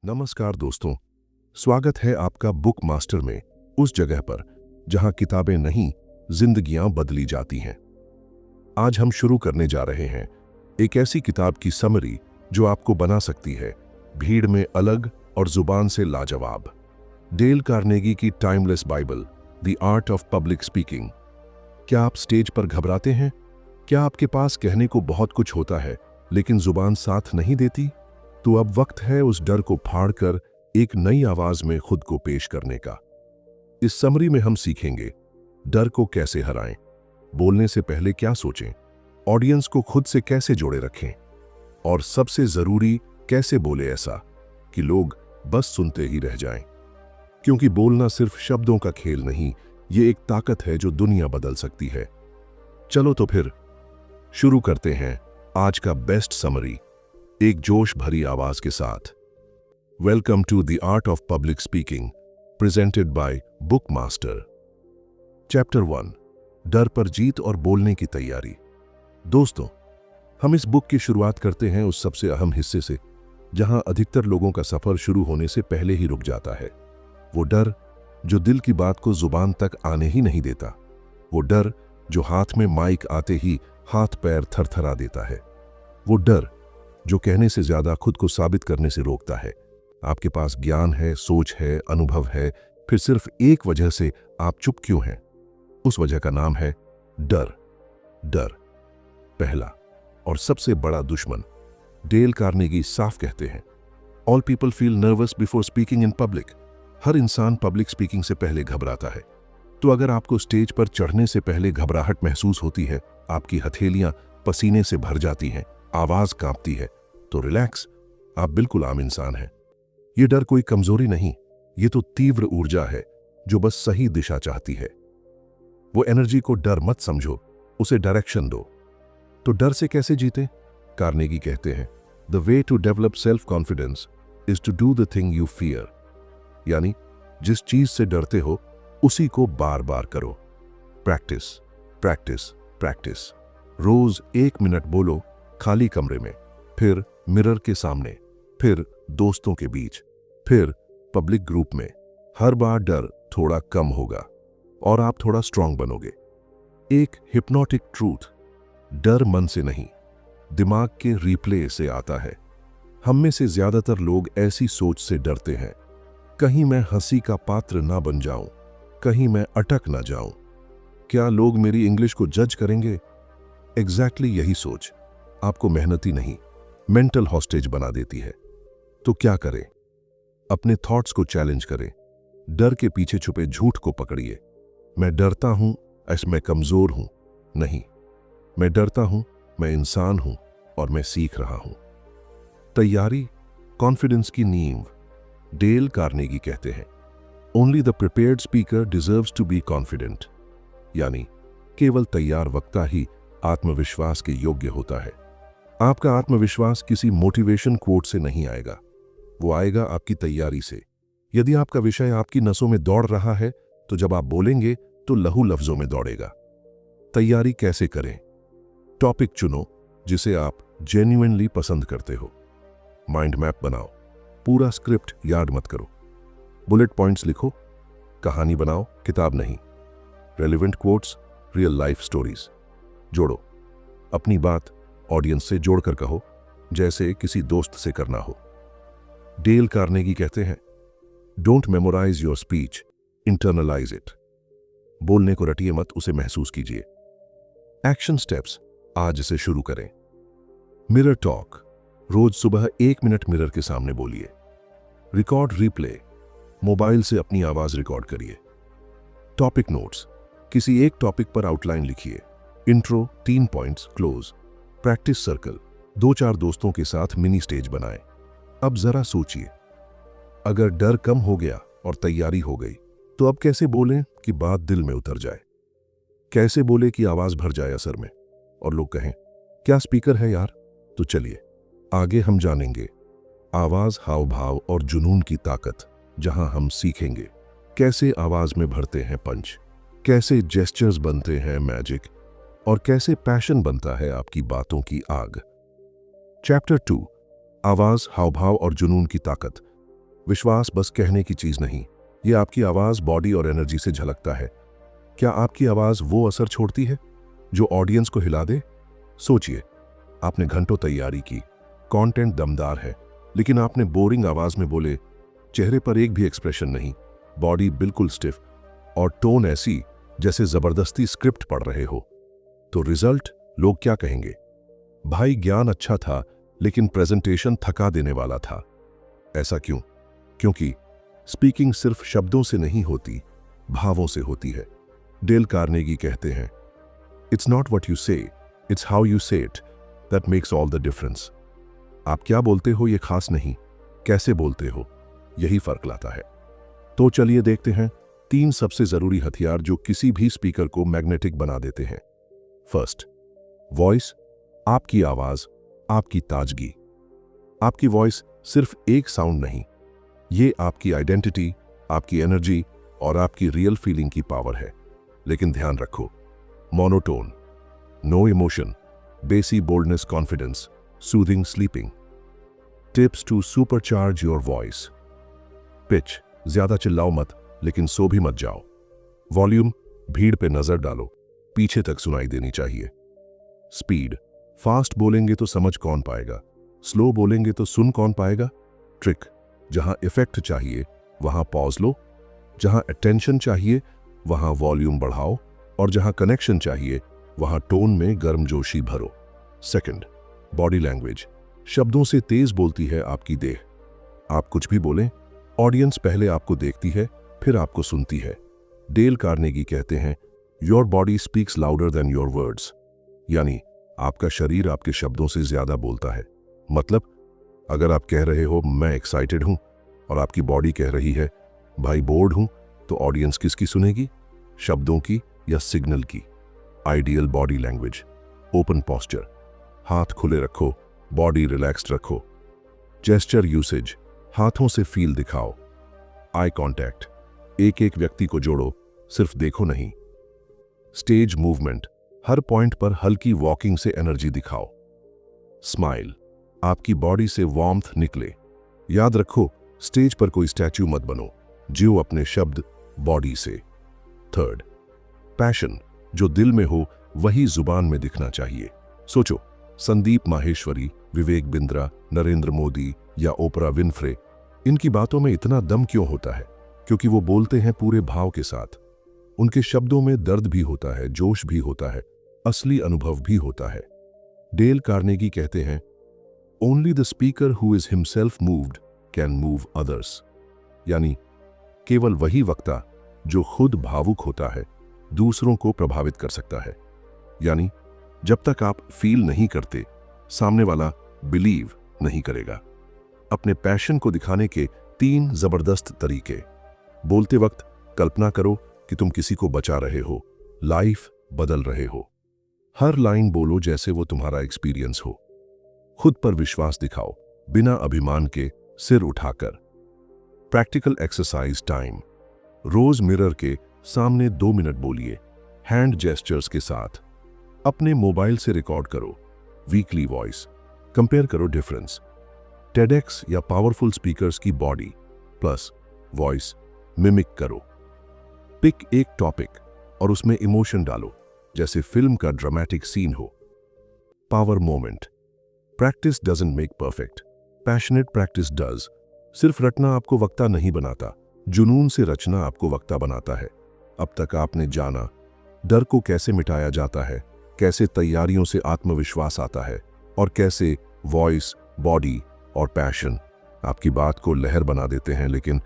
नमस्कार दोस्तों, स्वागत है आपका बुक मास्टर में, उस जगह पर जहां किताबें नहीं, जिंदगियां बदली जाती हैं। आज हम शुरू करने जा रहे हैं एक ऐसी किताब की समरी जो आपको बना सकती है भीड़ में अलग और जुबान से लाजवाब। डेल कार्नेगी की timeless Bible, the art of public speaking. क्या आप स्टेज पर घबराते हैं? क्या आपके पास कहने को बहुत कुछ होता है लेकिन जुबान साथ नहीं देती? तो अब वक्त है उस डर को फाड़कर एक नई आवाज में खुद को पेश करने का। इस समरी में हम सीखेंगे डर को कैसे हराएं, बोलने से पहले क्या सोचें, ऑडियंस को खुद से कैसे जोड़े रखें और सबसे जरूरी कैसे बोले ऐसा कि लोग बस सुनते ही रह जाएं। क्योंकि बोलना सिर्फ शब्दों का खेल नहीं, ये एक ताकत है जो दुनिया बदल सकती है। चलो तो फिर शुरू करते हैं आज का बेस्ट समरी एक जोश भरी आवाज के साथ। Welcome to the art of public speaking, presented by book master. Chapter 1, डर पर जीत और बोलने की तैयारी। दोस्तों, हम इस बुक की शुरुआत करते हैं उस सबसे अहम हिस्से से जहां अधिकतर लोगों का सफर शुरू होने से पहले ही रुक जाता है। वो डर जो दिल की बात को जुबान तक आने ही नहीं देता। वो डर जो हाथ में माइक आते ही हाथ पैर थरथरा देता है। वो डर जो कहने से ज्यादा खुद को साबित करने से रोकता है। आपके पास ज्ञान है, सोच है, अनुभव है, फिर सिर्फ एक वजह से आप चुप क्यों हैं? उस वजह का नाम है डर। डर पहला और सबसे बड़ा दुश्मन। डेल कार्नेगी साफ कहते हैं, all people feel nervous before speaking in public. हर इंसान पब्लिक स्पीकिंग से पहले घबराता है। तो अगर आपको स्टेज पर चढ़ने से पहले घबराहट महसूस होती है, आपकी हथेलियां पसीने से भर जाती हैं, आवाज कांपती है, तो रिलैक्स, आप बिल्कुल आम इंसान हैं। यह डर कोई कमजोरी नहीं, यह तो तीव्र ऊर्जा है जो बस सही दिशा चाहती है। वो एनर्जी को डर मत समझो, उसे डायरेक्शन दो। तो डर से कैसे जीते? कार्नेगी कहते हैं, the way to develop self confidence is to do the thing you fear. यानी जिस चीज से डरते हो उसी को बार बार करो। Practice, practice, practice. रोज 1 मिनट बोलो, खाली कमरे में, फिर मिरर के सामने, फिर दोस्तों के बीच, फिर पब्लिक ग्रुप में। हर बार डर थोड़ा कम होगा और आप थोड़ा स्ट्रांग बनोगे। एक हिप्नोटिक ट्रूथ, डर मन से नहीं, दिमाग के रिप्ले से आता है। हम में से ज्यादातर लोग ऐसी सोच से डरते हैं, कहीं मैं हंसी का पात्र ना बन जाऊं, कहीं मैं अटक ना जाऊं, क्या लोग मेरी इंग्लिश को जज करेंगे? एग्जैक्टली यही सोच आपको मेहनती नहीं, मेंटल हॉस्टेज बना देती है। तो क्या करें? अपने थॉट्स को चैलेंज करें। डर के पीछे छुपे झूठ को पकड़िए। मैं डरता हूं ऐसे मैं कमजोर हूं। नहीं, मैं डरता हूं, मैं इंसान हूं और मैं सीख रहा हूं। तैयारी कॉन्फिडेंस की नींव। डेल कार्नेगी कहते हैं, only the prepared speaker deserves to be confident. यानी केवल तैयार वक्ता ही आत्मविश्वास के योग्य होता है। आपका आत्मविश्वास किसी मोटिवेशन कोट से नहीं आएगा, वो आएगा आपकी तैयारी से। यदि आपका विषय आपकी नसों में दौड़ रहा है तो जब आप बोलेंगे तो लहू लफ्जों में दौड़ेगा। तैयारी कैसे करें? टॉपिक चुनो जिसे आप जेन्युइनली पसंद करते हो। माइंड मैप बनाओ, पूरा स्क्रिप्ट याद मत करो। बुलेट पॉइंट्स लिखो, कहानी बनाओ, किताब नहीं। Relevant quotes, real life stories जोड़ो। अपनी बात ऑडियंस से जोड़कर कहो, जैसे किसी दोस्त से करना हो। डेल कार्नेगी कहते हैं, don't memorise your speech, internalise it. बोलने को रटिए मत, उसे महसूस कीजिए। एक्शन स्टेप्स आज से शुरू करें। मिरर टॉक, रोज सुबह 1 मिनट मिरर के सामने बोलिए। रिकॉर्ड रिप्ले, मोबाइल से अपनी आवाज रिकॉर्ड करिए। टॉपिक नोट्स, किसी एक टॉपिक पर आउटलाइन लिखिए। Intro 3 points, close. Practice circle, 2-4 दोस्तों के साथ मिनी स्टेज बनाएं। अब जरा सोचिए, अगर डर कम हो गया और तैयारी हो गई तो अब कैसे बोलें कि बात दिल में उतर जाए? कैसे बोले कि आवाज भर जाए असर में और लोग कहें, क्या स्पीकर है यार? तो चलिए आगे हम जानेंगे आवाज, हाव भाव और जुनून की ताकत, जहां हम सीखेंगे कैसे आवाज में भरते हैं पंच, कैसे जेस्चर्स बनते हैं मैजिक, और कैसे पैशन बनता है आपकी बातों की आग। चैप्टर 2, आवाज, हावभाव और जुनून की ताकत। विश्वास बस कहने की चीज नहीं, ये आपकी आवाज, बॉडी और एनर्जी से झलकता है। क्या आपकी आवाज वो असर छोड़ती है जो ऑडियंस को हिला दे? सोचिए, आपने घंटों तैयारी की, कंटेंट दमदार है, लेकिन आपने बोरिंग आवाज में बोले, चेहरे पर एक भी एक्सप्रेशन नहीं, बॉडी बिल्कुल स्टिफ और टोन ऐसी जैसे जबरदस्ती स्क्रिप्ट पढ़ रहे हो। तो रिजल्ट, लोग क्या कहेंगे? भाई, ज्ञान अच्छा था लेकिन प्रेजेंटेशन थका देने वाला था। ऐसा क्यों? क्योंकि स्पीकिंग सिर्फ शब्दों से नहीं होती, भावों से होती है। डेल कार्नेगी कहते हैं, इट्स नॉट व्हाट यू से, इट्स हाउ यू से it that makes all the difference. आप क्या बोलते हो ये खास नहीं, कैसे बोलते हो यही फर्क लाता है। तो चलिए देखते हैं 3 सबसे जरूरी हथियार जो किसी भी स्पीकर को मैग्नेटिक बना देते हैं। फर्स्ट, वॉइस, आपकी आवाज, आपकी ताजगी। आपकी वॉइस सिर्फ एक साउंड नहीं, ये आपकी आइडेंटिटी, आपकी एनर्जी और आपकी रियल फीलिंग की पावर है। लेकिन ध्यान रखो, मोनोटोन, नो इमोशन, बेसी boldness, confidence, soothing sleeping. Tips to supercharge your voice. Pitch, ज्यादा चिल्लाओ मत, लेकिन सो भी मत जाओ। वॉल्यूम, भीड़ पे नजर डालो, पीछे तक सुनाई देनी चाहिए। स्पीड, फास्ट बोलेंगे तो समझ कौन पाएगा, स्लो बोलेंगे तो सुन कौन पाएगा। ट्रिक, जहां इफेक्ट चाहिए वहां पॉज लो, जहां अटेंशन चाहिए वहां वॉल्यूम बढ़ाओ, और जहां कनेक्शन चाहिए वहां टोन में गर्मजोशी भरो। Second, body language. शब्दों से तेज बोलती है आपकी देह। आप कुछ भी बोलें, ऑडियंस पहले आपको देखती है, फिर आपको सुनती है। डेल कार्नेगी कहते हैं, your body speaks louder than your words. यानी आपका शरीर आपके शब्दों से ज्यादा बोलता है। मतलब, अगर आप कह रहे हो मैं एक्साइटेड हूं और आपकी बॉडी कह रही है भाई बोर्ड हूं, तो ऑडियंस किसकी सुनेगी? शब्दों की या सिग्नल की? Ideal body language. Open posture, हाथ खुले रखो, बॉडी रिलैक्स्ड रखो। जेस्चर यूसेज, हाथों से फील दिखाओ। आई कांटेक्ट, एक एक व्यक्ति को जोड़ो, सिर्फ देखो नहीं। स्टेज मूवमेंट, हर पॉइंट पर हल्की वॉकिंग से एनर्जी दिखाओ। स्माइल, आपकी बॉडी से वार्मथ निकले। याद रखो, स्टेज पर कोई स्टैच्यू मत बनो, जियो अपने शब्द बॉडी से। थर्ड, पैशन, जो दिल में हो वही जुबान में दिखना चाहिए। सोचो, संदीप माहेश्वरी, विवेक बिंद्रा, नरेंद्र मोदी या ओपरा विनफ्रे, इनकी बातों में इतना दम क्यों होता है? क्योंकि वो बोलते हैं पूरे भाव के साथ। उनके शब्दों में दर्द भी होता है, जोश भी होता है, असली अनुभव भी होता है। डेल कार्नेगी कहते हैं, only the speaker who is himself moved can move others. यानी केवल वही वक्ता जो खुद भावुक होता है दूसरों को प्रभावित कर सकता है। यानी जब तक आप फील नहीं करते, सामने वाला बिलीव नहीं करेगा। अपने पैशन को दिखाने के 3 जबरदस्त तरीके। बोलते वक्त कल्पना करो कि तुम किसी को बचा रहे हो, लाइफ बदल रहे हो। हर लाइन बोलो जैसे वो तुम्हारा एक्सपीरियंस हो। खुद पर विश्वास दिखाओ, बिना अभिमान के, सिर उठाकर। प्रैक्टिकल एक्सरसाइज टाइम, रोज मिरर के सामने 2 मिनट बोलिए, हैंड जेस्चर्स के साथ। अपने मोबाइल से रिकॉर्ड करो। वीकली वॉइस, कंपेयर करो डिफरेंस। टेडेक्स या पावरफुल स्पीकर्स की बॉडी प्लस वॉइस मिमिक करो। पिक एक टॉपिक और उसमें इमोशन डालो, जैसे फिल्म का ड्रामेटिक सीन हो। Power moment, practice doesn't make perfect, passionate practice does. सिर्फ रटना आपको वक्ता नहीं बनाता, जुनून से रचना आपको वक्ता बनाता है। अब तक आपने जाना डर को कैसे मिटाया जाता है, कैसे तैयारियों से आत्मविश्वास आता है, और कैसे वॉइस, बॉडी और पैशन आपकी बात को लहर बना देते हैं। लेकिन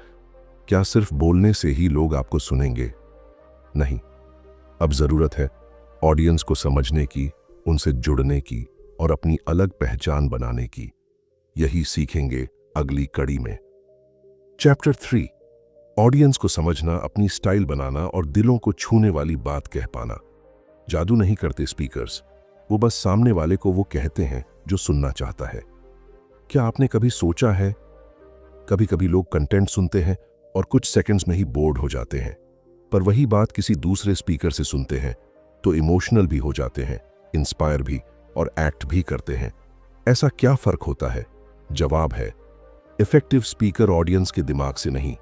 क्या सिर्फ बोलने से ही लोग आपको सुनेंगे? नहीं, अब जरूरत है ऑडियंस को समझने की, उनसे जुड़ने की और अपनी अलग पहचान बनाने की। यही सीखेंगे अगली कड़ी में। चैप्टर 3, ऑडियंस को समझना, अपनी स्टाइल बनाना और दिलों को छूने वाली बात कह पाना। जादू नहीं करते स्पीकर्स, वो बस सामने वाले को वो कहते हैं जो सुनना चाहता है। क्या आपने कभी सोचा है, कभी कभी लोग कंटेंट सुनते हैं और कुछ सेकंड्स में ही बोर्ड हो जाते हैं, पर वही बात किसी दूसरे स्पीकर से सुनते हैं तो इमोशनल भी हो जाते हैं, इंस्पायर भी और एक्ट भी करते हैं। ऐसा क्या फर्क होता है? जवाब है इफेक्टिव स्पीकर ऑडियंस के दिमाग से नहीं,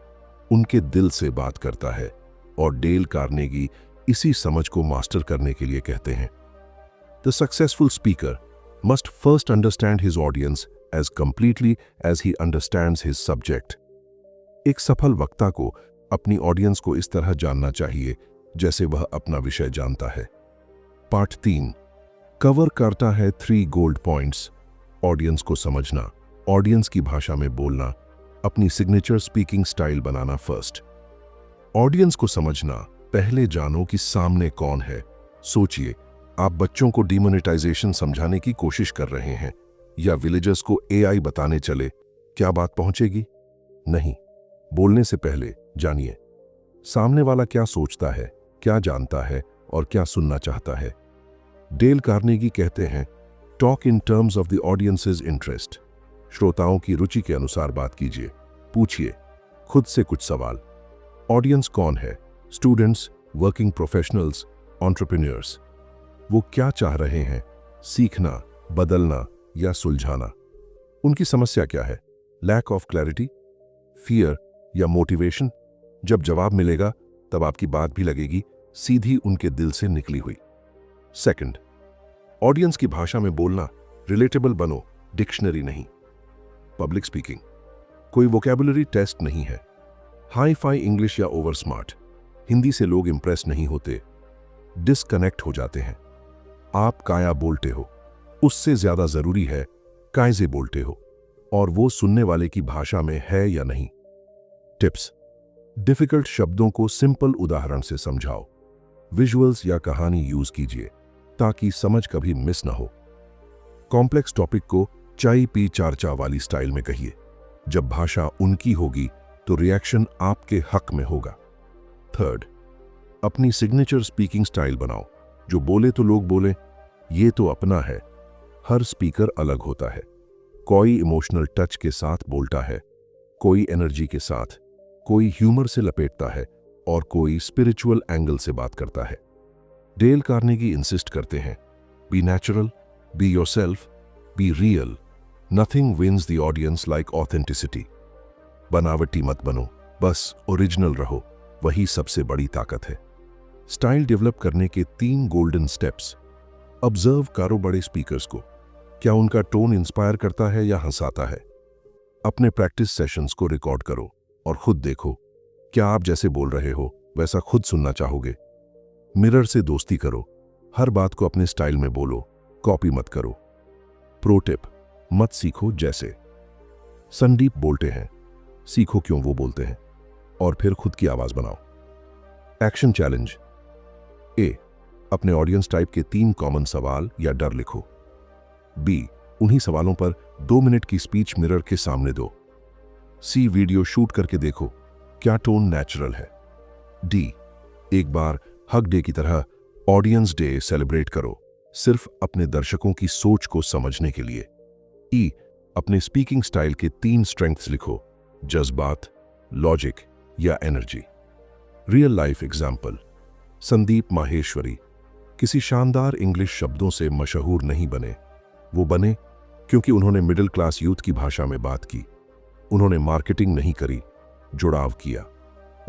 उनके दिल से बात करता है, और डेल कार्नेगी इसी समझ को मास्टर करने के लिए कहते हैं, the successful speaker must first understand his audience as completely as he understands his subject. एक सफल वक्ता को अपनी ऑडियंस को इस तरह जानना चाहिए जैसे वह अपना विषय जानता है। पार्ट 3 कवर करता है 3 गोल्ड पॉइंट्स। ऑडियंस को समझना, ऑडियंस की भाषा में बोलना, अपनी सिग्नेचर स्पीकिंग स्टाइल बनाना। फर्स्ट, ऑडियंस को समझना। पहले जानो कि सामने कौन है। सोचिए, आप बच्चों को डिमोनेटाइजेशन समझाने की कोशिश कर रहे हैं या विलेजर्स को एआई बताने चले, क्या बात पहुंचेगी? नहीं। बोलने से पहले जानिए सामने वाला क्या सोचता है, क्या जानता है और क्या सुनना चाहता है। डेल कार्नेगी कहते हैं, talk in terms of the audiences interest. श्रोताओं की रुचि के अनुसार बात कीजिए। पूछिए खुद से कुछ सवाल। ऑडियंस कौन है? Students, working professionals, entrepreneurs. वो क्या चाह रहे हैं? सीखना, बदलना या सुलझाना? उनकी समस्या क्या है? लैक ऑफ क्लैरिटी, फियर या मोटिवेशन? जब जवाब मिलेगा तब आपकी बात भी लगेगी सीधी उनके दिल से निकली हुई। सेकंड, ऑडियंस की भाषा में बोलना। रिलेटेबल बनो, डिक्शनरी नहीं। पब्लिक स्पीकिंग कोई वोकैबुलरी टेस्ट नहीं है। हाई फाई इंग्लिश या ओवर स्मार्ट हिंदी से लोग इंप्रेस नहीं होते, डिस्कनेक्ट हो जाते हैं। आप काया बोलते हो, उससे ज्यादा जरूरी है कायजे बोलते हो, और वो सुनने वाले की भाषा में है या नहीं। टिप्स, डिफिकल्ट शब्दों को सिंपल उदाहरण से समझाओ। विजुअल्स या कहानी यूज कीजिए ताकि समझ कभी मिस ना हो। कॉम्प्लेक्स टॉपिक को चाय पी चार्चा वाली स्टाइल में कहिए। जब भाषा उनकी होगी तो रिएक्शन आपके हक में होगा। थर्ड, अपनी सिग्नेचर स्पीकिंग स्टाइल बनाओ। जो बोले तो लोग बोले, ये तो अपना है। हर स्पीकर अलग होता है। कोई इमोशनल टच के साथ बोलता है, कोई एनर्जी के साथ, कोई ह्यूमर से लपेटता है और कोई स्पिरिचुअल एंगल से बात करता है। डेल कार्नेगी इंसिस्ट करते हैं, be natural, be yourself, be real. Nothing wins the audience like authenticity. बनावटी मत बनो, बस ओरिजिनल रहो, वही सबसे बड़ी ताकत है। स्टाइल डेवलप करने के 3 गोल्डन स्टेप्स। ऑब्जर्व करो बड़े स्पीकर्स को, क्या उनका टोन इंस्पायर करता है या हंसाता है। अपने प्रैक्टिस सेशंस को रिकॉर्ड करो और खुद देखो, क्या आप जैसे बोल रहे हो वैसा खुद सुनना चाहोगे। मिरर से दोस्ती करो, हर बात को अपने स्टाइल में बोलो, कॉपी मत करो। प्रो टिप, मत सीखो जैसे संदीप बोलते हैं, सीखो क्यों वो बोलते हैं और फिर खुद की आवाज बनाओ। Action challenge. ए, अपने ऑडियंस टाइप के 3 कॉमन सवाल या डर लिखो। बी, उन्हीं सवालों पर 2 मिनट की स्पीच मिरर के सामने दो। सी, वीडियो शूट करके देखो, क्या टोन नेचुरल है। डी, एक बार हग डे की तरह ऑडियंस डे सेलिब्रेट करो, सिर्फ अपने दर्शकों की सोच को समझने के लिए। ई, अपने स्पीकिंग स्टाइल के 3 स्ट्रेंथ्स लिखो, जज्बात, लॉजिक या energy. Real life example. Sandeep Maheshwari किसी शानदार इंग्लिश शब्दों से मशहूर नहीं बने। वो बने क्योंकि उन्होंने मिडिल क्लास यूथ की भाषा में बात की। उन्होंने मार्केटिंग नहीं करी, जुड़ाव किया।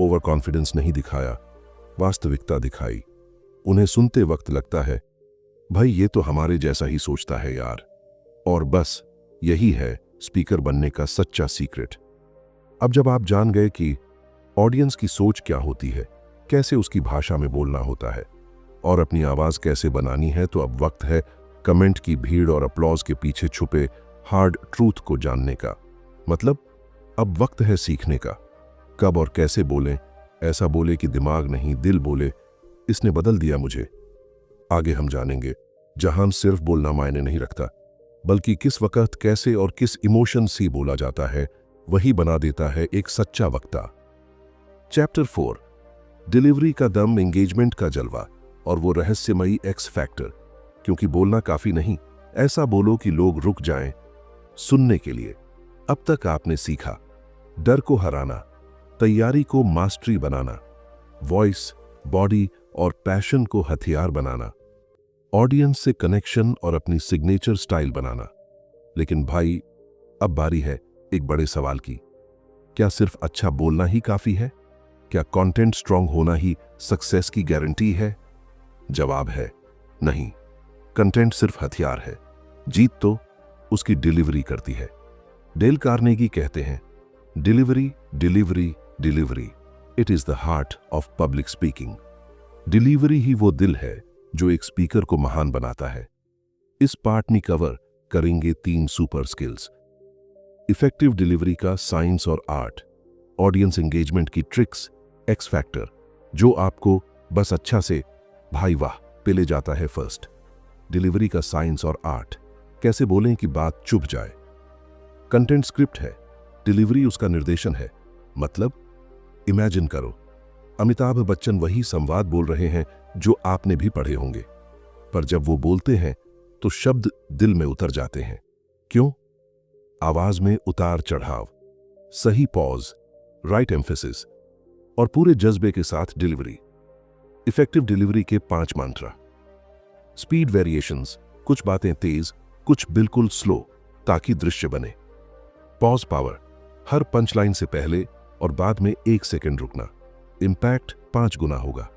ओवर कॉन्फिडेंस नहीं दिखाया, वास्तविकता दिखाई। उन्हें सुनते वक्त लगता है, भाई ये तो हमारे जैसा ही सोचता है यार। और बस यही है स्पीकर बनने का सच्चा सीक्रेट। अब जब आप जान गए कि ऑडियंस की सोच क्या होती है, कैसे उसकी भाषा में बोलना होता है और अपनी आवाज कैसे बनानी है, तो अब वक्त है कमेंट की भीड़ और अपलॉज के पीछे छुपे हार्ड ट्रूथ को जानने का। मतलब अब वक्त है सीखने का। कब और कैसे बोलें, ऐसा बोले कि दिमाग नहीं दिल बोले, इसने बदल दिया मुझे। आगे हम जानेंगे जहां सिर्फ बोलना मायने नहीं रखता, बल्कि किस वक्त कैसे और किस इमोशन से बोला जाता है वही बना देता है एक सच्चा वक्ता। चैप्टर 4, डिलीवरी का दम, एंगेजमेंट का जलवा और वो रहस्यमयी एक्स फैक्टर। क्योंकि बोलना काफी नहीं, ऐसा बोलो कि लोग रुक जाएं सुनने के लिए। अब तक आपने सीखा डर को हराना, तैयारी को मास्टरी बनाना, वॉइस, बॉडी और पैशन को हथियार बनाना, ऑडियंस से कनेक्शन और अपनी सिग्नेचर स्टाइल बनाना। लेकिन भाई, अब बारी है एक बड़े सवाल की। क्या सिर्फ अच्छा बोलना ही काफी है? क्या कंटेंट स्ट्रांग होना ही सक्सेस की गारंटी है? जवाब है नहीं। कंटेंट सिर्फ हथियार है, जीत तो उसकी डिलीवरी करती है। डेल कार्नेगी कहते हैं, delivery delivery delivery, it is the heart of public speaking. Delivery ही वो दिल है जो एक स्पीकर को महान बनाता है। इस पार्ट में कवर करेंगे 3 सुपर स्किल्स: इफेक्टिव डिलीवरी का साइंस और आर्ट, ऑडियंस एंगेजमेंट की ट्रिक्स, एक्स फैक्टर जो आपको बस अच्छा से भाई वाह पे ले जाता है। फर्स्ट, डिलीवरी का साइंस और आर्ट, कैसे बोलें कि बात चुभ जाए। कंटेंट स्क्रिप्ट है, डिलीवरी उसका निर्देशन है। मतलब इमेजिन करो, अमिताभ बच्चन वही संवाद बोल रहे हैं जो आपने भी पढ़े होंगे, पर जब वो बोलते हैं तो शब्द दिल में उतर जाते हैं। क्यों? आवाज में उतार चढ़ाव, सही पॉज, राइट एम्फेसिस और पूरे जज्बे के साथ डिलीवरी। इफेक्टिव डिलीवरी के 5 मंत्र: स्पीड वेरिएशंस, कुछ बातें तेज, कुछ बिल्कुल स्लो ताकि दृश्य बने। पॉज पावर, हर पंचलाइन से पहले और बाद में 1 सेकंड रुकना, इंपैक्ट 5 गुना होगा।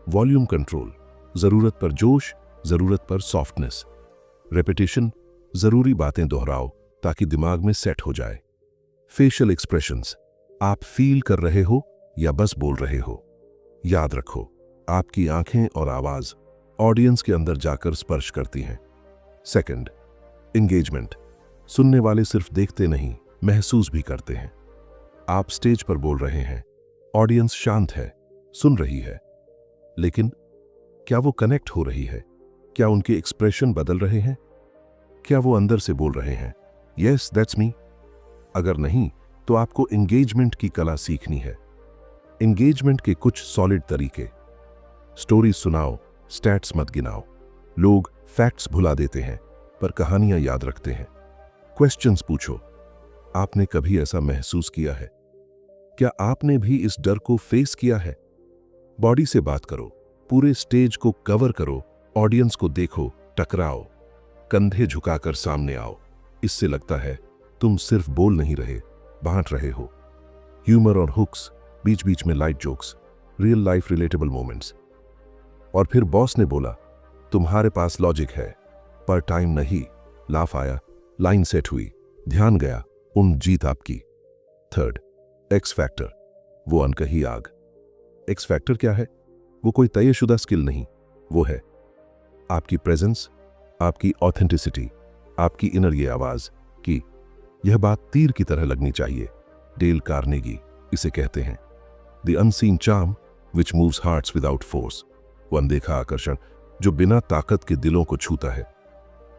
वॉल्यूम कंट्रोल, जरूरत पर जोश, जरूरत पर सॉफ्टनेस। रेपिटेशन, जरूरी बातें दोहराओ ताकि दिमाग में सेट हो जाए। फेशियल एक्सप्रेशंस, आप फील कर रहे हो या बस बोल रहे हो। याद रखो, आपकी आंखें और आवाज ऑडियंस के अंदर जाकर स्पर्श करती हैं। सेकंड, एंगेजमेंट, सुनने वाले सिर्फ देखते नहीं, महसूस भी करते हैं। आप स्टेज पर बोल रहे हैं, ऑडियंस शांत है, सुन रही है, लेकिन क्या वो कनेक्ट हो रही है? क्या उनके एक्सप्रेशन बदल रहे हैं? क्या वो अंदर से बोल रहे हैं, यस दैट्स मी? अगर नहीं, तो आपको एंगेजमेंट की कला सीखनी है। एंगेजमेंट के कुछ सॉलिड तरीके: स्टोरी सुनाओ, स्टैट्स मत गिनाओ। लोग फैक्ट्स भुला देते हैं पर कहानियां याद रखते हैं। क्वेश्चंस पूछो, आपने कभी ऐसा महसूस किया है? क्या आपने भी इस डर को फेस किया है? बॉडी से बात करो, पूरे स्टेज को कवर करो, ऑडियंस को देखो, टकराओ, कंधे झुकाकर सामने आओ। इससे लगता है तुम सिर्फ बोल नहीं रहे, बांट रहे हो। ह्यूमर और हुक्स, बीच बीच में light jokes, real life relatable moments. और फिर बॉस ने बोला, तुम्हारे पास लॉजिक है पर टाइम नहीं। लाफ आया, लाइन सेट हुई, ध्यान गया, जीत आपकी। थर्ड, एक्स फैक्टर, वो अनकही आग। एक्स फैक्टर क्या है? वो कोई तयशुदा स्किल नहीं, वो है आपकी प्रेजेंस, आपकी ऑथेंटिसिटी, आपकी इनर ये आवाज कि यह बात तीर की तरह लगनी चाहिए। डेल कार्नेगी इसे कहते हैं the unseen charm which moves hearts without force, वो अनदेखा आकर्षण जो बिना ताकत के दिलों को छूता है।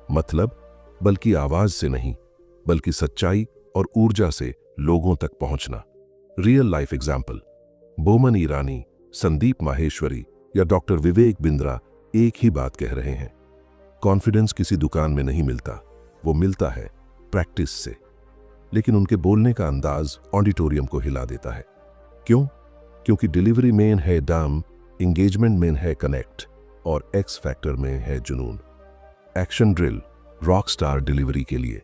मतलब बल्कि आवाज से नहीं, बल्कि सच्चाई और ऊर्जा से लोगों तक पहुंचना। Real life example: Boman Irani, Sandeep Maheshwari या डॉक्टर विवेक बिंद्रा एक ही बात कह रहे हैं। कॉन्फिडेंस किसी दुकान में नहीं मिलता, वो मिलता है प्रैक्टिस से। लेकिन उनके बोलने का अंदाज ऑडिटोरियम को हिला देता है। क्यों? क्योंकि डिलीवरी मेन है दम, एंगेजमेंट मेन है कनेक्ट और एक्स फैक्टर में है जुनून। Action drill, rock star delivery के लिए।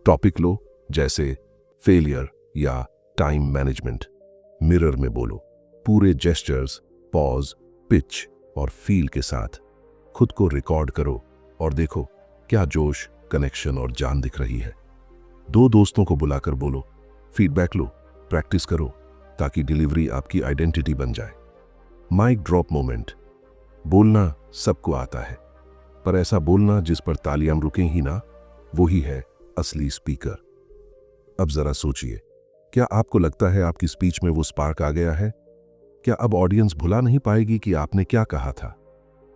टॉपिक लो, जैसे फेलियर या टाइम मैनेजमेंट। मिरर में बोलो, पूरे जेस्चर्स, पॉज, पिच और फील के साथ। खुद को रिकॉर्ड करो और देखो क्या जोश, कनेक्शन और जान दिख रही है। 2 दोस्तों को बुलाकर बोलो, फीडबैक लो, प्रैक्टिस करो ताकि डिलीवरी आपकी आइडेंटिटी बन जाए। माइक ड्रॉप मोमेंट, बोलना सबको आता है, पर ऐसा बोलना जिस पर तालियां रुकें ही ना, वो ही है असली स्पीकर। अब जरा सोचिए, क्या आपको लगता है आपकी स्पीच में वो स्पार्क आ गया है? क्या अब ऑडियंस भुला नहीं पाएगी कि आपने क्या कहा था?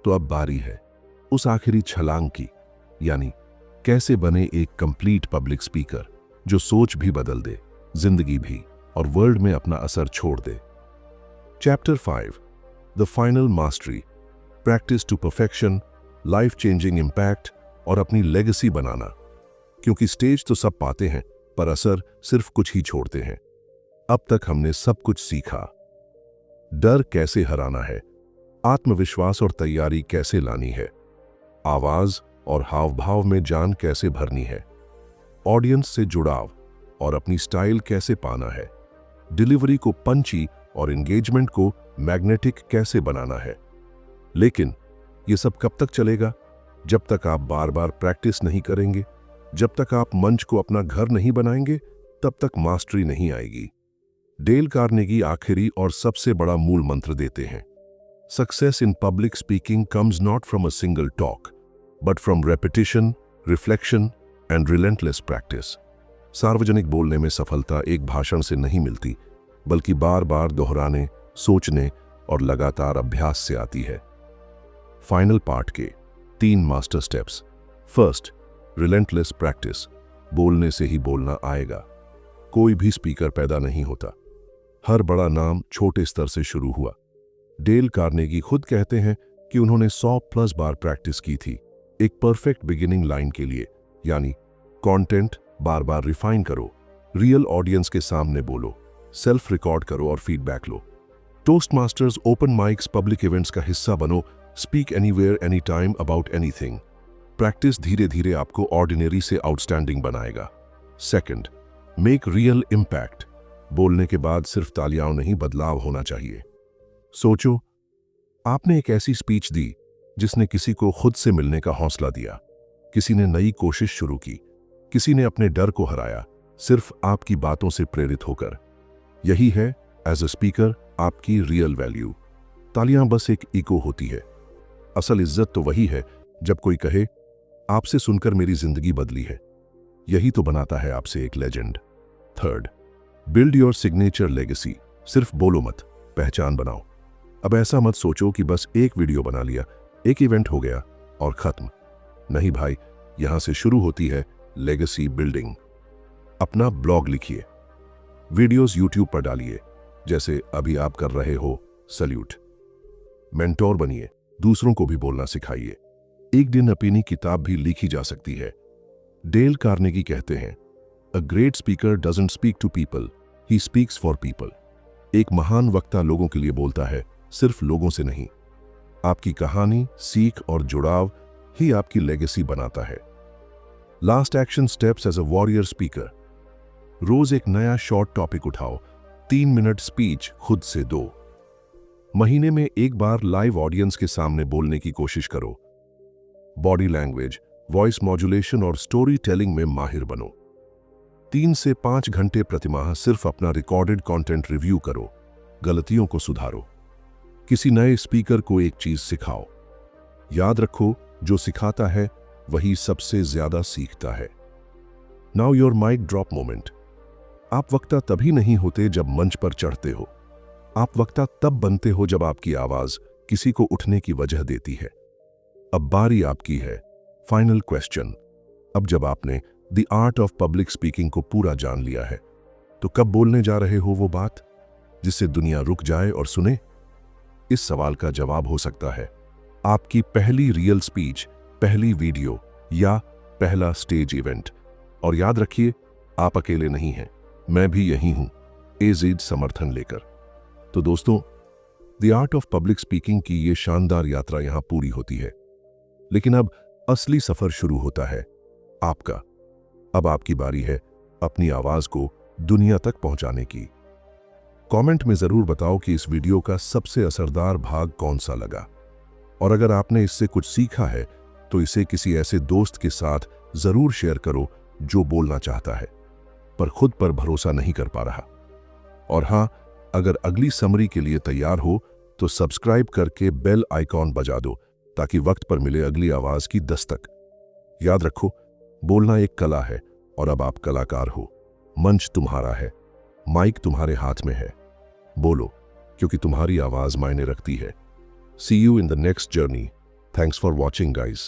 तो अब बारी है उस आखिरी छलांग की, यानी कैसे बने एक कंप्लीट पब्लिक स्पीकर जो सोच भी बदल दे, जिंदगी भी, और वर्ल्ड में अपना असर छोड़ दे। Chapter 5, the final mastery, practice to perfection, life changing impact और अपनी लेगेसी बनाना। क्योंकि स्टेज तो सब पाते हैं पर असर सिर्फ कुछ ही छोड़ते हैं। अब तक हमने सब कुछ सीखा। डर कैसे हराना है, आत्मविश्वास और तैयारी कैसे लानी है, आवाज और हाव भाव में जान कैसे भरनी है, ऑडियंस से जुड़ाव, और अपनी स्टाइल कैसे पाना है, डिलीवरी को पंची और एंगेजमेंट को मैग्नेटिक कैसे बनाना है। लेकिन ये सब कब तक चलेगा? जब तक आप बार बार प्रैक्टिस नहीं करेंगे, जब तक आप मंच को अपना घर नहीं बनाएंगे, तब तक मास्टरी नहीं आएगी। डेल कार्नेगी आखिरी और सबसे बड़ा मूल मंत्र देते हैं, success in public speaking comes not from a single talk but from repetition, reflection and relentless practice. सार्वजनिक बोलने में सफलता एक भाषण से नहीं मिलती, बल्कि बार बार दोहराने, सोचने और लगातार अभ्यास से आती है। फाइनल पार्ट के 3 master steps. First, relentless practice. बोलने से ही बोलना आएगा। कोई भी स्पीकर पैदा नहीं होता। हर बड़ा नाम छोटे स्तर से शुरू हुआ। डेल कार्नेगी खुद कहते हैं कि उन्होंने 100+ बार प्रैक्टिस की थी एक परफेक्ट बिगिनिंग लाइन के लिए, यानी कंटेंट बार बार रिफाइन करो, रियल ऑडियंस के सामने बोलो, सेल्फ रिकॉर्ड करो और फीडबैक लो। Toastmasters, open mics, public events का हिस्सा बनो, speak anywhere any time about anything. Practice धीरे धीरे आपको ऑर्डिनरी से आउटस्टैंडिंग बनाएगा। Second, make real impact. बोलने के बाद सिर्फ तालियां नहीं, बदलाव होना चाहिए। सोचो, आपने एक ऐसी स्पीच दी जिसने किसी को खुद से मिलने का हौसला दिया, किसी ने नई कोशिश शुरू की, किसी ने अपने डर को हराया, सिर्फ आपकी बातों से प्रेरित होकर। यही है एज अ स्पीकर आपकी रियल वैल्यू। तालियां बस एक इको होती है। असल इज्जत तो वही है जब कोई कहे, आपसे सुनकर मेरी जिंदगी बदली है। यही तो बनाता है आपसे एक legend. Third, build your signature legacy. सिर्फ बोलो मत, पहचान बनाओ। अब ऐसा मत सोचो कि बस एक वीडियो बना लिया, एक इवेंट हो गया और खत्म। नहीं भाई, यहां से शुरू होती है लेगेसी बिल्डिंग। अपना ब्लॉग लिखिए, वीडियोस यूट्यूब पर डालिए, जैसे अभी आप कर रहे हो। सल्यूट। मेंटोर बनिए, दूसरों को भी बोलना सिखाइए। एक दिन अपनी किताब भी लिखी जा सकती है। डेल कार्नेगी कहते हैं, a great speaker doesn't speak to people, he speaks for people. एक महान वक्ता लोगों के लिए बोलता है, सिर्फ लोगों से नहीं। आपकी कहानी, सीख और जुड़ाव ही आपकी लेगेसी बनाता है। Last action steps as a warrior speaker. रोज एक नया शॉर्ट टॉपिक उठाओ, 3 मिनट स्पीच खुद से दो। महीने में एक बार लाइव ऑडियंस के सामने बोलने की कोशिश करो। बॉडी लैंग्वेज, वॉइस मॉड्यूलेशन और स्टोरी टेलिंग में माहिर बनो। 3 से 5 घंटे प्रतिमाह सिर्फ अपना रिकॉर्डेड कंटेंट रिव्यू करो, गलतियों को सुधारो। किसी नए स्पीकर को एक चीज सिखाओ। याद रखो, जो सिखाता है वही सबसे ज्यादा सीखता है। Now your mic drop moment. आप वक्ता तभी नहीं होते जब मंच पर चढ़ते हो। आप वक्ता तब बनते हो जब आपकी आवाज किसी को उठने की वजह देती है। अब बारी आपकी है। Final question. अब जब आपने the art of public speaking को पूरा जान लिया है, तो कब बोलने जा रहे हो वो बात जिससे दुनिया रुक जाए और सुने? इस सवाल का जवाब हो सकता है आपकी पहली रियल स्पीच, पहली वीडियो या पहला स्टेज इवेंट। और याद रखिए, आप अकेले नहीं हैं, मैं भी यही हूं, एजीड समर्थन लेकर। तो दोस्तों, the art of public speaking की ये शानदार यात्रा यहां पूरी होती है, लेकिन अब असली सफर शुरू होता है आपका। अब आपकी बारी है अपनी आवाज को दुनिया तक पहुंचाने की। कमेंट में जरूर बताओ कि इस वीडियो का सबसे असरदार भाग कौन सा लगा, और अगर आपने इससे कुछ सीखा है तो इसे किसी ऐसे दोस्त के साथ जरूर शेयर करो जो बोलना चाहता है पर खुद पर भरोसा नहीं कर पा रहा। और हाँ, अगर अगली समरी के लिए तैयार हो तो सब्सक्राइब करके बेल आइकॉन बजा दो ताकि वक्त पर मिले अगली आवाज की दस्तक। याद रखो, बोलना एक कला है और अब आप कलाकार हो। मंच तुम्हारा है, माइक तुम्हारे हाथ में है। बोलो, क्योंकि तुम्हारी आवाज मायने रखती है। See you in the next journey. Thanks for watching, guys.